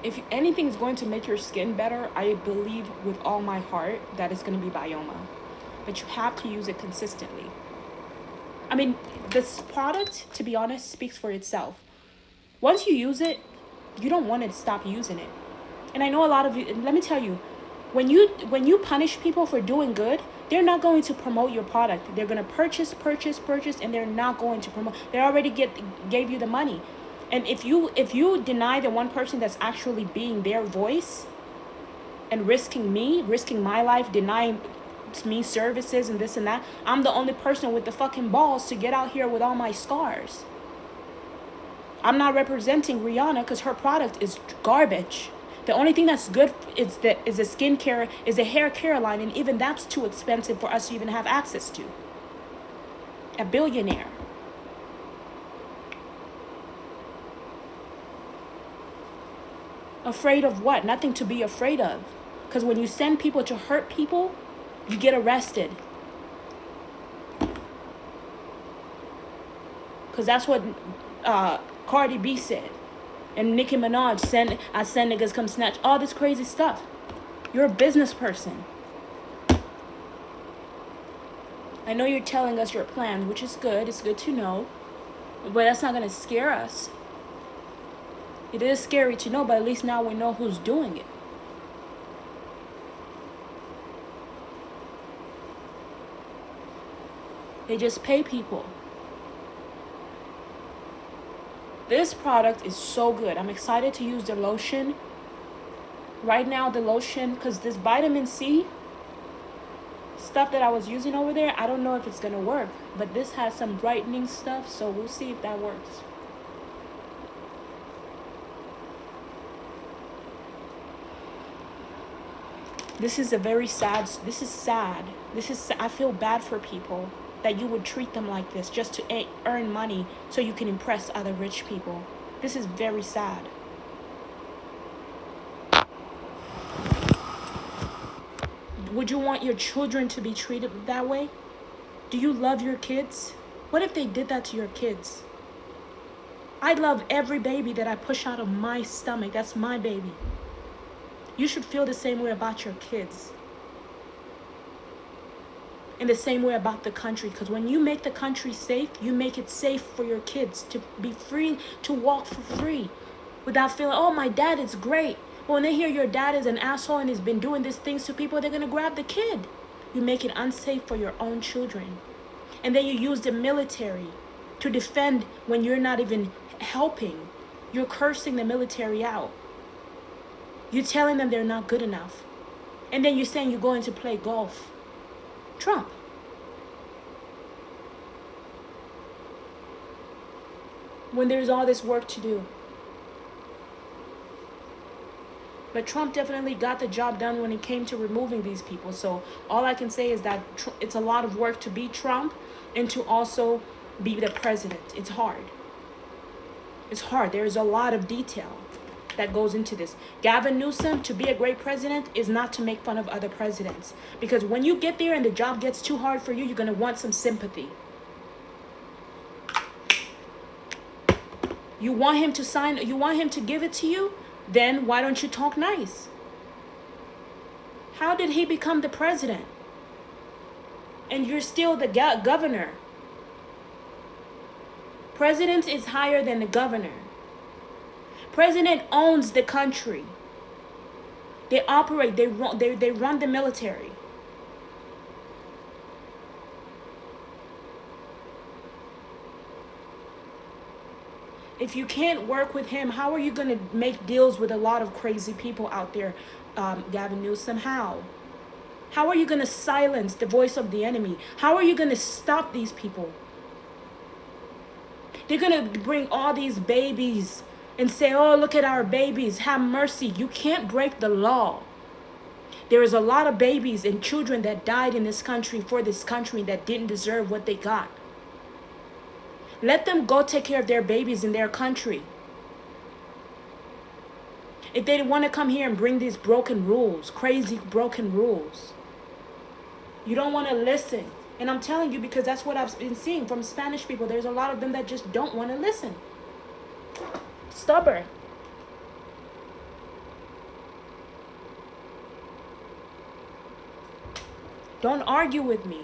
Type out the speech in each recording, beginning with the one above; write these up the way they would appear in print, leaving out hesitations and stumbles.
if anything is going to make your skin better, I believe with all my heart that it's going to be Bioma. But you have to use it consistently. I mean, this product, to be honest, speaks for itself. Once you use it, you don't want to stop using it. And I know a lot of you, let me tell you, when you punish people for doing good, they're not going to promote your product. They're going to purchase, and they're not going to promote. They already gave you the money. And if you deny the one person that's actually being their voice and risking my life, denying me services and this and that, I'm the only person with the fucking balls to get out here with all my scars. I'm not representing Rihanna because her product is garbage. The only thing that's good is a skincare, is a hair care line, and even that's too expensive for us to even have access to. A billionaire. Afraid of what? Nothing to be afraid of. Because when you send people to hurt people, you get arrested. Because that's what Cardi B said. And Nicki Minaj I send niggas come snatch. All this crazy stuff. You're a business person. I know you're telling us your plan, which is good. It's good to know. But that's not going to scare us. It is scary to know, but at least now we know who's doing it. They just pay people. This product is so good. I'm excited to use the lotion. Right now, the lotion, because this vitamin C stuff that I was using over there, I don't know if it's going to work. But this has some brightening stuff, so we'll see if that works. This is sad. I feel bad for people that you would treat them like this just to earn money so you can impress other rich people. This is very sad. Would you want your children to be treated that way? Do you love your kids? What if they did that to your kids? I love every baby that I push out of my stomach. That's my baby. You should feel the same way about your kids. And the same way about the country. Because when you make the country safe, you make it safe for your kids to be free, to walk for free. Without feeling, oh, my dad is great. But when they hear your dad is an asshole and has been doing these things to people, they're going to grab the kid. You make it unsafe for your own children. And then you use the military to defend when you're not even helping. You're cursing the military out. You're telling them they're not good enough. And then you're saying you're going to play golf. Trump. When there's all this work to do. But Trump definitely got the job done when it came to removing these people. So all I can say is that it's a lot of work to be Trump and to also be the president. It's hard. It's hard. There's a lot of detail that goes into this. Gavin Newsom, to be a great president is not to make fun of other presidents. Because when you get there and the job gets too hard for you, you're going to want some sympathy. You want him to sign, you want him to give it to you, then why don't you talk nice? How did he become the president? And you're still the governor. President is higher than the governor. President owns the country. They operate, they run the military. If you can't work with him, how are you going to make deals with a lot of crazy people out there, Gavin Newsom? How? How are you going to silence the voice of the enemy? How are you going to stop these people? They're going to bring all these babies and say, oh, look at our babies. Have mercy. You can't break the law. There is a lot of babies and children that died in this country for this country that didn't deserve what they got. Let them go take care of their babies in their country. If they want to come here and bring these broken rules, crazy broken rules, you don't want to listen. And I'm telling you because that's what I've been seeing from Spanish people. There's a lot of them that just don't want to listen. Stubborn. Don't argue with me.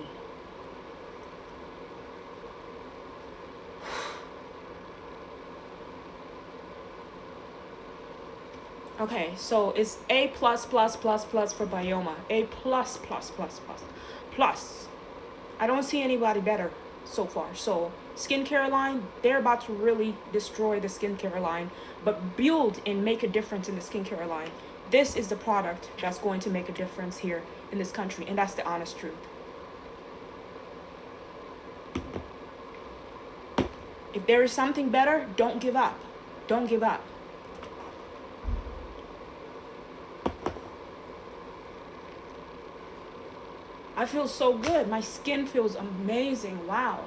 Okay, so it's A plus plus plus plus for Byoma. A plus plus plus plus plus. I don't see anybody better so far. So skincare line, they're about to really destroy the skincare line, but build and make a difference in the skincare line. This is the product that's going to make a difference here in this country, and that's the honest truth. If there is something better, don't give up. Don't give up. I feel so good. My skin feels amazing. Wow.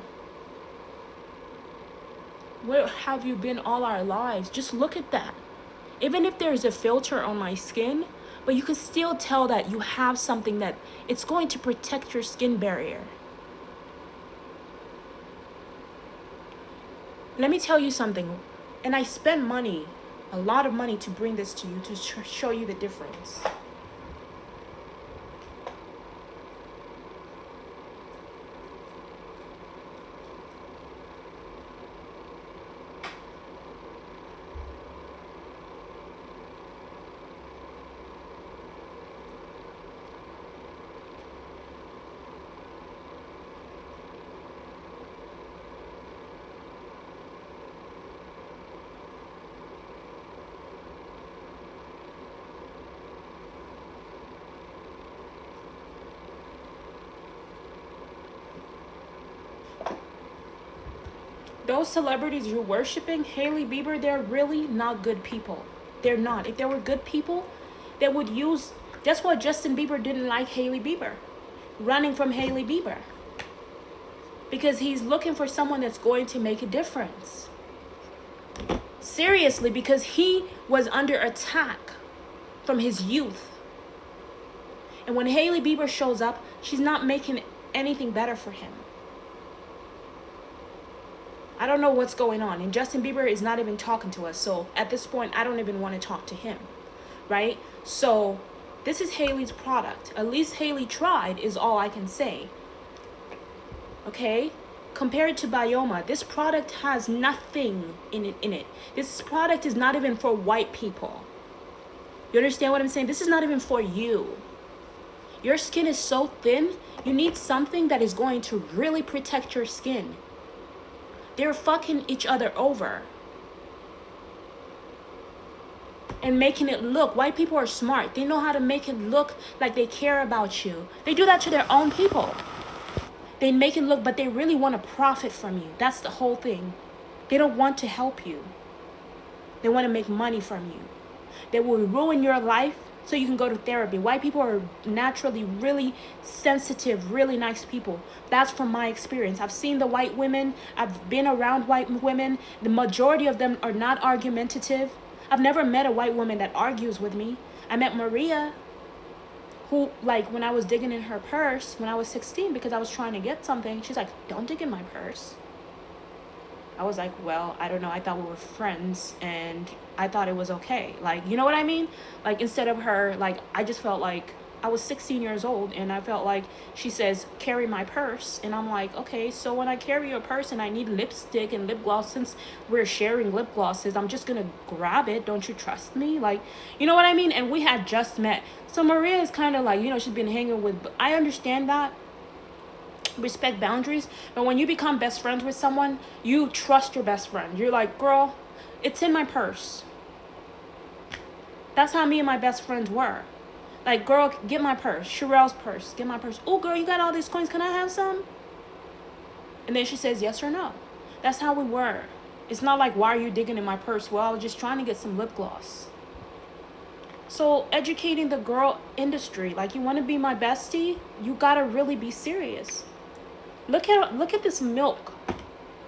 Where have you been all our lives? Just look at that. Even if there's a filter on my skin, but you can still tell that you have something that it's going to protect your skin barrier. Let me tell you something. And I spend money, a lot of money, to bring this to you, to show you the difference. Those celebrities you're worshiping, Hailey Bieber, they're really not good people. They're not. If they were good people, they would use... That's why Justin Bieber didn't like Hailey Bieber. Running from Hailey Bieber. Because he's looking for someone that's going to make a difference. Seriously, because he was under attack from his youth. And when Hailey Bieber shows up, she's not making anything better for him. I don't know what's going on. And Justin Bieber is not even talking to us. So at this point, I don't even want to talk to him. Right? So this is Hailey's product. At least Hailey tried is all I can say. Okay? Compared to Byoma, this product has nothing in it. This product is not even for white people. You understand what I'm saying? This is not even for you. Your skin is so thin, you need something that is going to really protect your skin. They're fucking each other over. And making it look, white people are smart. They know how to make it look like they care about you. They do that to their own people. They make it look, but they really want to profit from you. That's the whole thing. They don't want to help you. They want to make money from you. They will ruin your life so you can go to therapy. White people are naturally really sensitive, really nice people. That's from my experience. I've seen the white women. I've been around white women. The majority of them are not argumentative. I've never met a white woman that argues with me. I met Maria, who, like, when I was digging in her purse when I was 16 because I was trying to get something, she's like, don't dig in my purse. I was like, well, I don't know. I thought we were friends and I thought it was okay. Like, you know what I mean? Like, instead of her, like, I just felt like I was 16 years old and I felt like she says, carry my purse. And I'm like, okay, so when I carry your purse and I need lipstick and lip gloss, since we're sharing lip glosses, I'm just going to grab it. Don't you trust me? Like, you know what I mean? And we had just met. So Maria is kind of like, you know, she's been hanging with, I understand that. Respect boundaries, but when you become best friends with someone, you trust your best friend. You're like, girl, it's in my purse. That's how me and my best friends were. Like, girl, get my purse. Sherelle's purse, get my purse. Oh, girl, you got all these coins, can I have some? And then she says yes or no. That's how we were. It's not like, why are you digging in my purse? Well, I was just trying to get some lip gloss. So educating the girl industry, like, you want to be my bestie, you gotta really be serious. Look at this milk,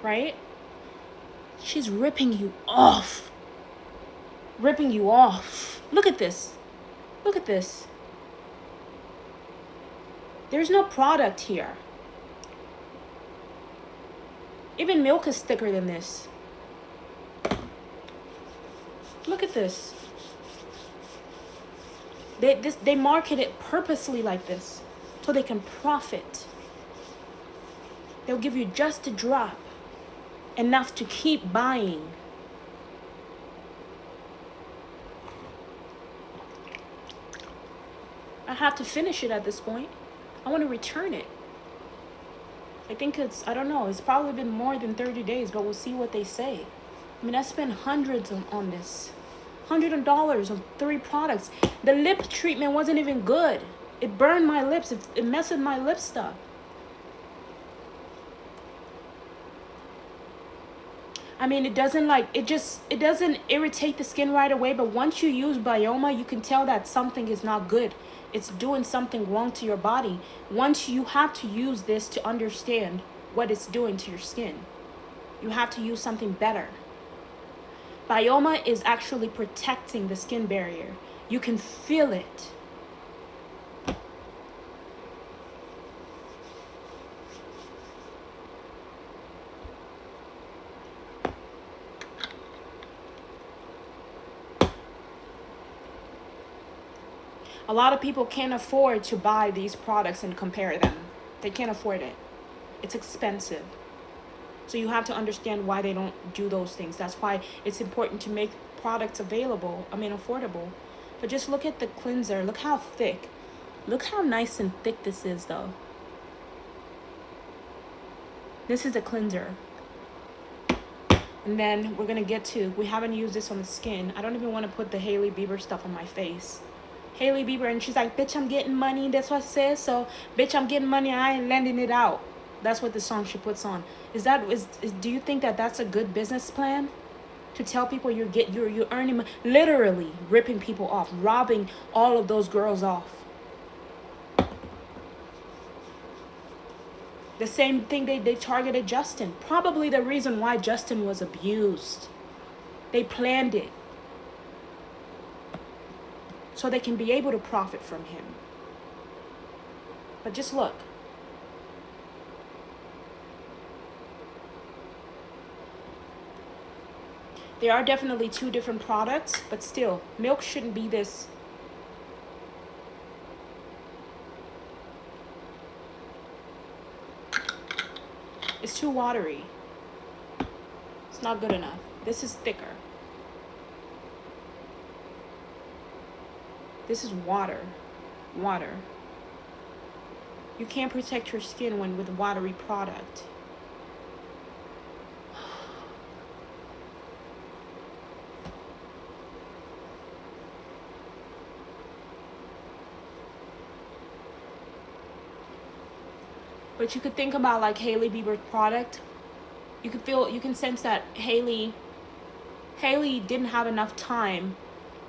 right? She's ripping you off. Ripping you off. Look at this. Look at this. There's no product here. Even milk is thicker than this. Look at this. They market it purposely like this so they can profit. They'll give you just a drop, enough to keep buying. I have to finish it at this point. I want to return it. I think I don't know, it's probably been more than 30 days, but we'll see what they say. I mean, I spent hundreds on this. $100 on 3 products. The lip treatment wasn't even good. It burned my lips. It messed with my lip stuff. I mean, it doesn't irritate the skin right away, but once you use Byoma, you can tell that something is not good. It's doing something wrong to your body. Once you have to use this to understand what it's doing to your skin. You have to use something better. Byoma is actually protecting the skin barrier. You can feel it. A lot of people can't afford to buy these products and compare them. They can't afford it. It's expensive. So you have to understand why they don't do those things. That's why it's important to make products affordable. But just look at the cleanser. Look how thick. Look how nice and thick this is, though. This is a cleanser. And then we're going to get to, we haven't used this on the skin. I don't even want to put the Hailey Bieber stuff on my face. Hailey Bieber, and she's like, bitch, I'm getting money. That's what it says. So, bitch, I'm getting money. I ain't lending it out. That's what the song she puts on. Do you think that that's a good business plan? To tell people you're earning money, literally ripping people off, robbing all of those girls off. The same thing they targeted Justin. Probably the reason why Justin was abused. They planned it. So they can be able to profit from him. But just look. There are definitely 2 different products, but still, milk shouldn't be this. It's too watery. It's not good enough. This is thicker. This is water. Water. You can't protect your skin with watery product. But you could think about like Hailey Bieber's product. You can sense that Hailey didn't have enough time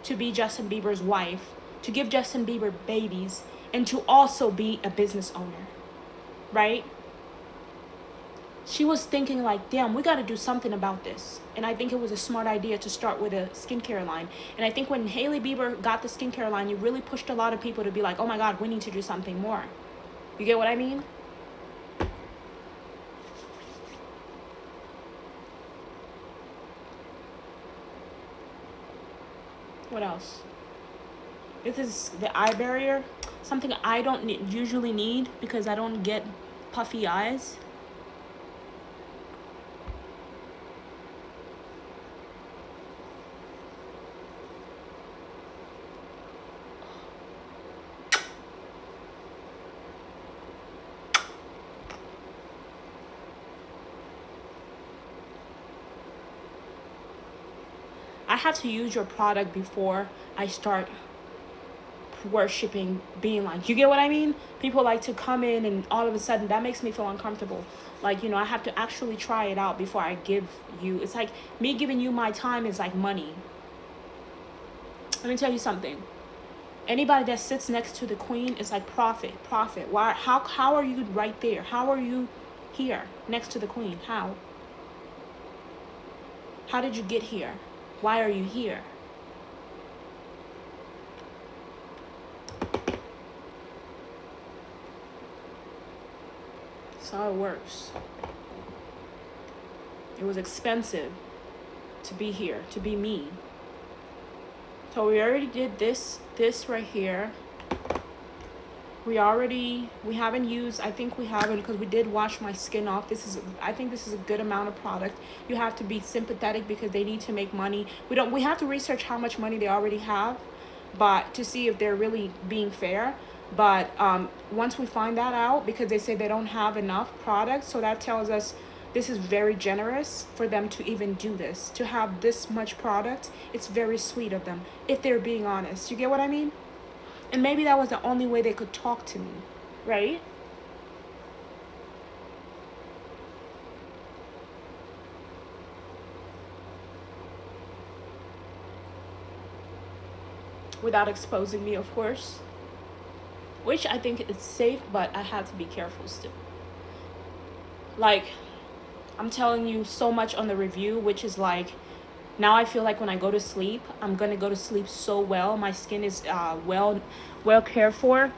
to be Justin Bieber's wife, to give Justin Bieber babies, and to also be a business owner, right? She was thinking like, damn, we got to do something about this. And I think it was a smart idea to start with a skincare line. And I think when Hailey Bieber got the skincare line, you really pushed a lot of people to be like, oh my God, we need to do something more. You get what I mean? What else? This is the eye barrier. Something I don't usually need because I don't get puffy eyes. I have to use your product before I start worshipping, being like, you get what I mean? People like to come in and all of a sudden that makes me feel uncomfortable. Like, I have to actually try it out before I give you. It's like me giving you my time is like money. Let me tell you something. Anybody that sits next to the queen is like profit. Why? How are you right there? How are you here next to the queen? How did you get here? Why are you here? That's how it works. It was expensive to be here, to be me. So we already did this right here. We haven't used, I think we haven't, because we did wash my skin off. I think this is a good amount of product. You have to be sympathetic because they need to make money. We have to research how much money they already have, but to see if they're really being fair. But once we find that out, because they say they don't have enough product, so that tells us this is very generous for them to even do this, to have this much product. It's very sweet of them, if they're being honest. You get what I mean? And maybe that was the only way they could talk to me, right? Without exposing me, of course. Which I think is safe, but I had to be careful still. Like, I'm telling you so much on the review, which is like, now I feel like when I go to sleep, I'm gonna go to sleep so well. My skin is well cared for.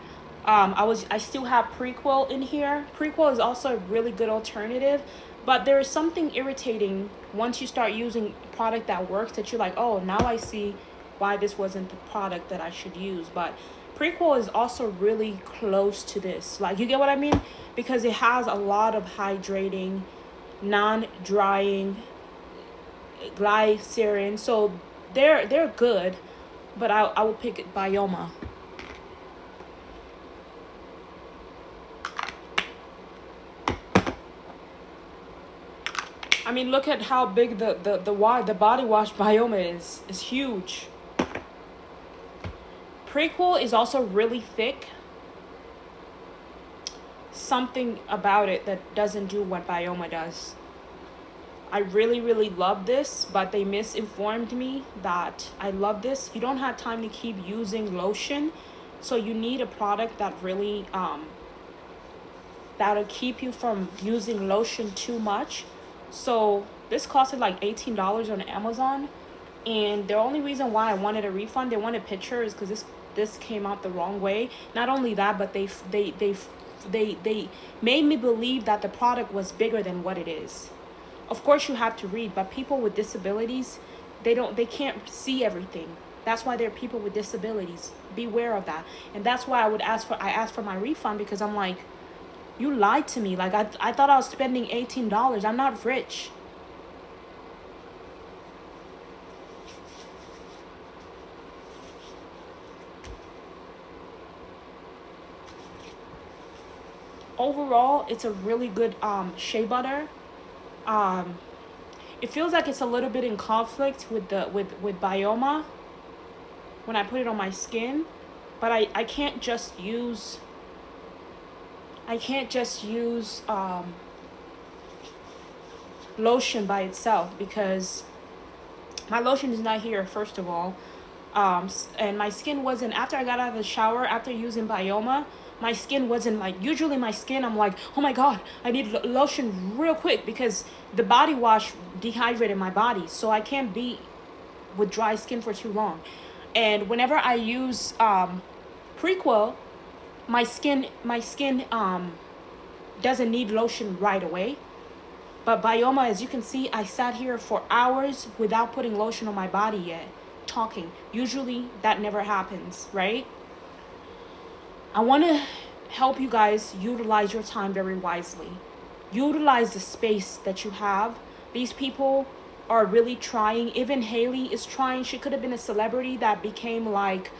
I still have Prequel in here. Prequel is also a really good alternative, but there is something irritating once you start using a product that works, that you're like, oh, now I see why this wasn't the product that I should use. But Prequel is also really close to this. Like, you get what I mean? Because it has a lot of hydrating, non-drying glycerin, so they're good, but I will pick Bioma. I mean, look at how big the body wash Bioma is. It's huge. Prequel is also really thick. Something about it that doesn't do what Bioma does. I really, really love this, but they misinformed me that I love this. You don't have time to keep using lotion, so you need a product that really, that'll keep you from using lotion too much. So this costed like $18 on Amazon, and the only reason why I wanted a refund, they wanted pictures, because this came out the wrong way. Not only that, but they made me believe that the product was bigger than what it is. Of course you have to read, but people with disabilities, they can't see everything. That's why there are people with disabilities. Beware of that. And that's why I asked for my refund, because I'm like, you lied to me. Like, I thought I was spending $18. I'm not rich. Overall, it's a really good shea butter. It feels like it's a little bit in conflict with Bioma when I put it on my skin, but I can't just use lotion by itself, because my lotion is not here, first of all. And my skin wasn't, after I got out of the shower, after using Bioma, my skin wasn't like, usually my skin, I'm like, oh my God, I need lotion real quick, because the body wash dehydrated my body. So I can't be with dry skin for too long. And whenever I use Prequel, my skin doesn't need lotion right away. But Bioma, as you can see, I sat here for hours without putting lotion on my body yet, talking. Usually that never happens, right? I want to help you guys utilize your time very wisely. Utilize the space that you have. These people are really trying. Even Hailey is trying. She could have been a celebrity that became like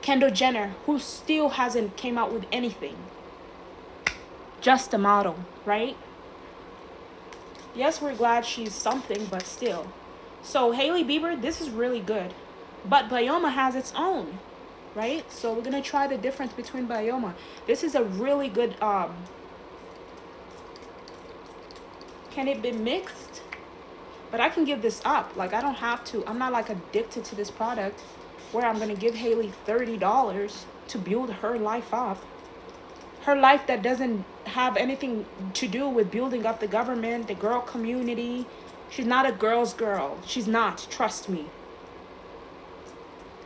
Kendall Jenner, who still hasn't came out with anything. Just a model, right? Yes, we're glad she's something, but still. So Hailey Bieber, this is really good. But Bioma has its own, right? So we're going to try the difference between Bioma. This is a really good, can it be mixed? But I can give this up. Like, I don't have to. I'm not like addicted to this product where I'm going to give Hailey $30 to build her life up. Her life that doesn't have anything to do with building up the government, the girl community. She's not a girl's girl. She's not. Trust me.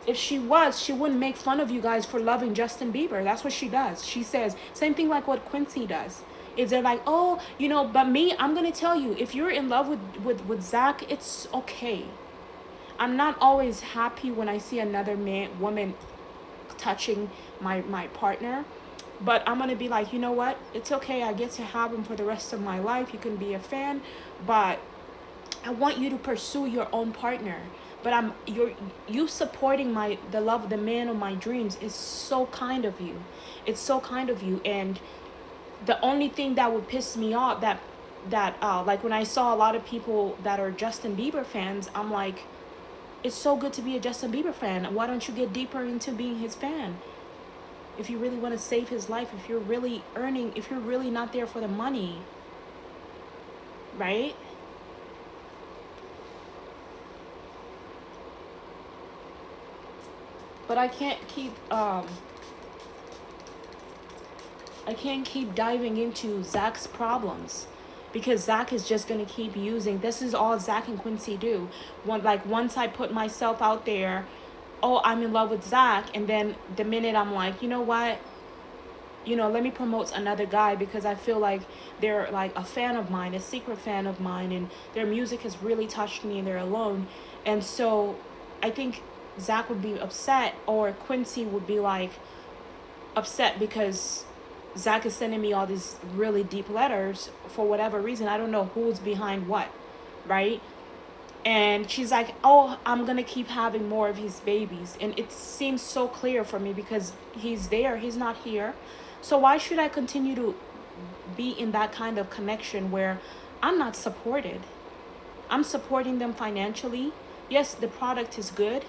If she was, she wouldn't make fun of you guys for loving Justin Bieber. That's what she does. She says, same thing like what Quincy does. Is they're like, oh, you know, but me, I'm going to tell you, if you're in love with Zach, it's okay. I'm not always happy when I see another woman of touching my partner. But I'm gonna be like, you know what? It's okay. I get to have him for the rest of my life. You can be a fan, but I want you to pursue your own partner. But you supporting the love, the man of my dreams is so kind of you. It's so kind of you. And the only thing that would piss me off, like when I saw a lot of people that are Justin Bieber fans, I'm like, it's so good to be a Justin Bieber fan. Why don't you get deeper into being his fan? If you really want to save his life, if you're really earning, if you're really not there for the money, right? But I can't keep diving into Zach's problems, because Zach is just gonna keep using. This is all Zach and Quincy do. Once I put myself out there, oh, I'm in love with Zach, and then the minute I'm like, you know what, let me promote another guy because I feel like they're like a fan of mine, a secret fan of mine, and their music has really touched me, and they're alone. And so I think Zach would be upset, or Quincy would be like upset because Zach is sending me all these really deep letters for whatever reason. I don't know who's behind what, right? And she's like, oh, I'm going to keep having more of his babies. And it seems so clear for me because he's there, he's not here. So why should I continue to be in that kind of connection where I'm not supported? I'm supporting them financially. Yes, the product is good,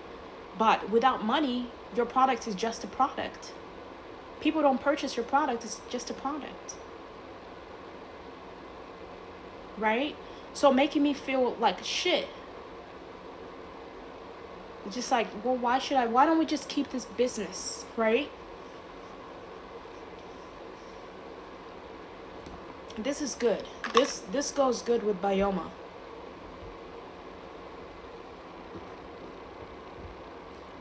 but without money, your product is just a product. People don't purchase your product, it's just a product. Right? So making me feel like shit. It's just like, well, why don't we just keep this business, right? This is good. This goes good with Bioma.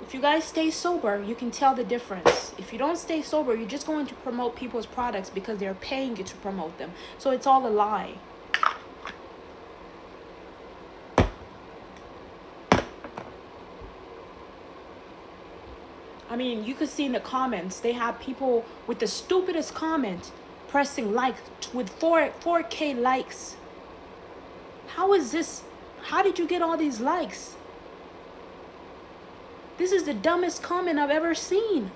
If you guys stay sober, you can tell the difference. If you don't stay sober, you're just going to promote people's products because they're paying you to promote them. So it's all a lie. I mean, you could see in the comments, they have people with the stupidest comment pressing like with 4K likes. How is this? How did you get all these likes? This is the dumbest comment I've ever seen.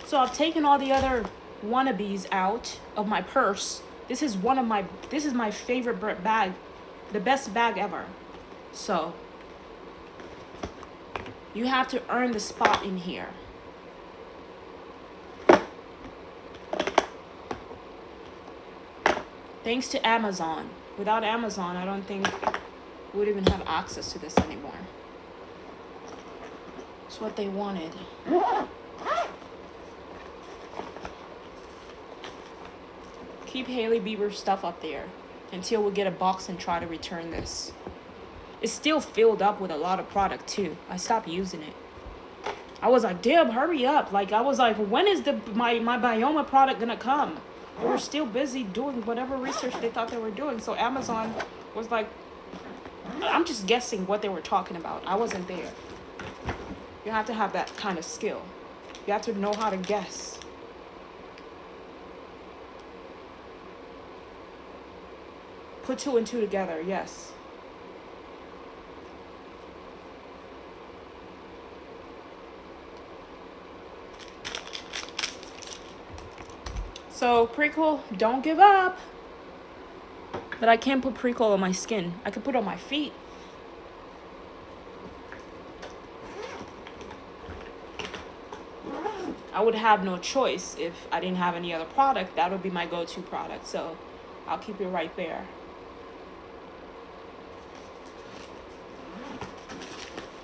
So I've taken all the other wannabes out of my purse. This is my favorite bag, the best bag ever. So you have to earn the spot in here. Thanks to Amazon. Without Amazon, I don't think we would even have access to this anymore. It's what they wanted. Keep Hailey Bieber stuff up there until we get a box and try to return this. It's still filled up with a lot of product too. I stopped using it. I was like, damn, hurry up. Like, I was like, when is my Bioma product gonna come? They were still busy doing whatever research they thought they were doing. So Amazon was like, I'm just guessing what they were talking about. I wasn't there. You have to have that kind of skill. You have to know how to guess. Put two and two together, yes. So Prequel, don't give up. But I can't put Prequel on my skin. I could put it on my feet. I would have no choice if I didn't have any other product. That would be my go-to product. So I'll keep it right there.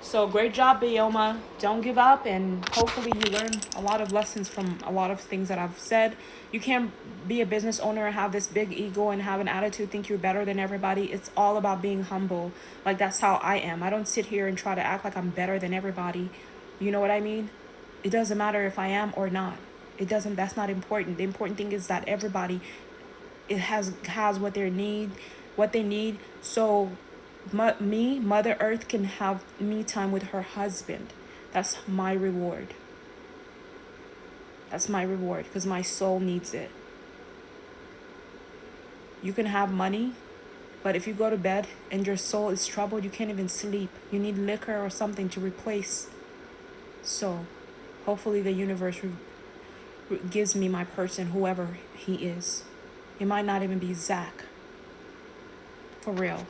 So great job, Bioma. Don't give up, and hopefully you learn a lot of lessons from a lot of things that I've said. You can't be a business owner and have this big ego and have an attitude, think you're better than everybody. It's all about being humble. Like, that's how I am. I don't sit here and try to act like I'm better than everybody. You know what I mean? It doesn't matter if I am or not. It doesn't, that's not important. The important thing is that everybody, it has what they need. So Mother Earth can have me time with her husband. That's my reward. That's my reward, because my soul needs it. You can have money, but if you go to bed and your soul is troubled, you can't even sleep. You need liquor or something to replace. So hopefully the universe gives me my person, whoever he is. It might not even be Zach. For real.